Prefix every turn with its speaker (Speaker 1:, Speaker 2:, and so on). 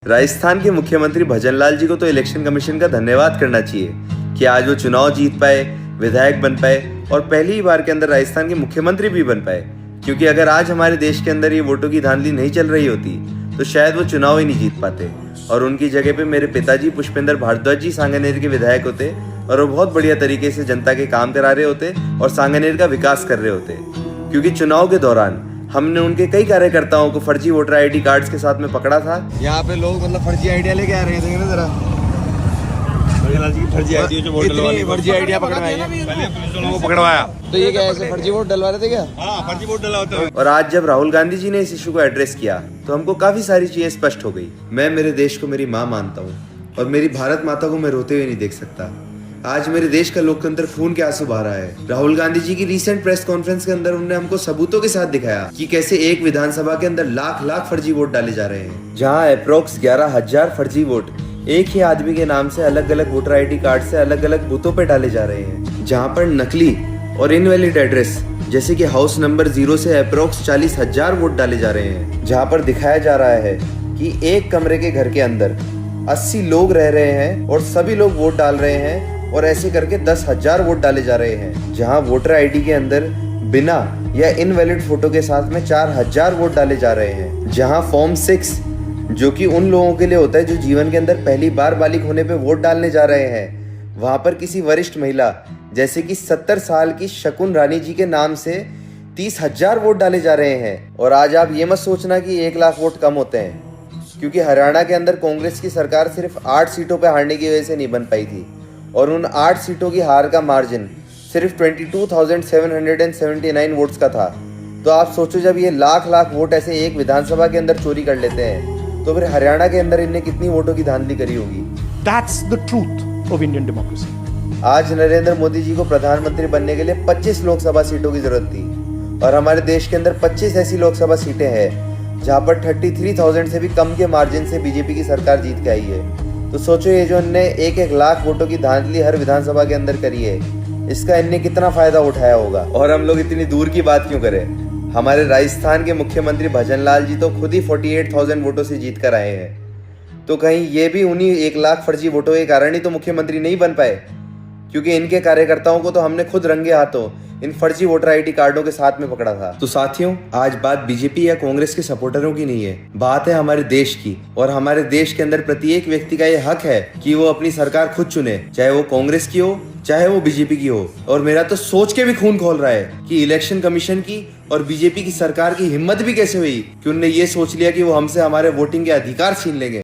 Speaker 1: राजस्थान के मुख्यमंत्री भजनलाल जी को तो इलेक्शन कमीशन का धन्यवाद करना चाहिए कि आज वो चुनाव जीत पाए, विधायक बन पाए और पहली ही बार के अंदर राजस्थान के मुख्यमंत्री भी बन पाए। क्योंकि अगर आज हमारे देश के अंदर ये वोटों की धांधली नहीं चल रही होती तो शायद वो चुनाव ही नहीं जीत पाते और उनकी जगह पे मेरे पिताजी पुष्पेंद्र भारद्वाज जी सांगानेर के विधायक होते और वो बहुत बढ़िया तरीके से जनता के काम करा रहे होते और सांगानेर का विकास कर रहे होते। क्योंकि चुनाव के दौरान हमने उनके कई कार्यकर्ताओं को फर्जी वोटर आईडी कार्ड्स के साथ में पकड़ा था।
Speaker 2: यहाँ पे लोग मतलब फर्जी आइडिया लेके आ रहे हैं, देखें ना जरा फर्जी आइडिया जो वोट डलवाने फर्जी आइडिया पकड़वाई है, पहले पुलिस वालों को पकड़वाया। तो ये क्या ऐसे फर्जी वोट डलवा रहे थे क्या? हाँ, फर्जी वोट डलवाते हैं।
Speaker 1: और आज जब राहुल गांधी जी ने इस इशू को एड्रेस किया तो हमको काफी सारी चीजें स्पष्ट हो गई। मैं मेरे देश को मेरी माँ मानता हूँ और मेरी भारत माता को मैं रोते हुए नहीं देख सकता। आज मेरे देश का लोकतंत्र खून के आंसू बहा रहा है। राहुल गांधी जी की रीसेंट प्रेस कॉन्फ्रेंस के अंदर उन्होंने हमको सबूतों के साथ दिखाया कि कैसे एक विधानसभा के अंदर लाख लाख फर्जी वोट डाले जा रहे हैं, जहां अप्रोक्स 11,000 फर्जी वोट एक ही आदमी के नाम से अलग अलग वोटर आईडी कार्ड से अलग अलग बूथों पे डाले जा रहे हैं, जहां पर नकली और इनवैलिड एड्रेस जैसे कि हाउस नंबर 0 से अप्रोक्स 40,000 वोट डाले जा रहे हैं, जहां पर दिखाया जा रहा है कि एक कमरे के घर के अंदर 80 लोग रह रहे हैं और सभी लोग वोट डाल रहे हैं और ऐसे करके 10,000 वोट डाले जा रहे हैं, जहां वोटर आईडी के अंदर बिना या इनवैलिड फोटो के साथ में 4,000 वोट डाले जा रहे हैं, जहां फॉर्म 6 जो कि उन लोगों के लिए होता है जो जीवन के अंदर पहली बार बालिग होने पे वोट डालने जा रहे हैं, वहां पर किसी वरिष्ठ महिला जैसे कि 70 साल की शकुन रानी जी के नाम से 30,000 वोट डाले जा रहे हैं। और आज आप ये मत सोचना कि 1 लाख वोट कम होते हैं, क्योंकि हरियाणा के अंदर कांग्रेस की सरकार सिर्फ 8 सीटों पर हारने की वजह से नहीं बन पाई थी और उन 8 सीटों की हार का मार्जिन सिर्फ 22,779 वोट्स का था। तो आप सोचो जब ये लाख लाख वोट ऐसे एक विधानसभा के अंदर चोरी कर लेते हैं तो फिर हरियाणा के अंदर इनने कितनी वोटों की धांधली करी होगी।
Speaker 3: That's the truth of Indian democracy.
Speaker 1: आज नरेंद्र मोदी जी को प्रधानमंत्री बनने के लिए 25 लोकसभा सीटों की जरूरत थी और हमारे देश के अंदर 25 ऐसी लोकसभा सीटें हैं जहां पर 33,000 से भी कम के मार्जिन से बीजेपी की सरकार जीत के आई है। तो सोचो ये जो इनने 1-1 लाख वोटों की धांधली हर विधानसभा के अंदर करी है, इसका इनने कितना फायदा उठाया होगा। और हम लोग इतनी दूर की बात क्यों करें, हमारे राजस्थान के मुख्यमंत्री भजनलाल जी तो खुद ही 48,000 वोटों से जीत कर आए हैं, तो कहीं ये भी उन्हीं 1 लाख फर्जी वोटों के कारण ही तो मुख्यमंत्री नहीं बन पाए, क्योंकि इनके कार्यकर्ताओं को तो हमने खुद रंगे हाथों इन फर्जी वोटर आईडी कार्डों के साथ में पकड़ा था। तो साथियों, आज बात बीजेपी या कांग्रेस के सपोर्टरों की नहीं है, बात है हमारे देश की। और हमारे देश के अंदर प्रत्येक व्यक्ति का ये हक है कि वो अपनी सरकार खुद चुने, चाहे वो कांग्रेस की हो चाहे वो बीजेपी की हो। और मेरा तो सोच के भी खून खोल रहा है कि इलेक्शन कमीशन की और बीजेपी की सरकार की हिम्मत भी कैसे हुई कि उनने ये सोच लिया कि वो हमसे हमारे वोटिंग के अधिकार छीन लेंगे।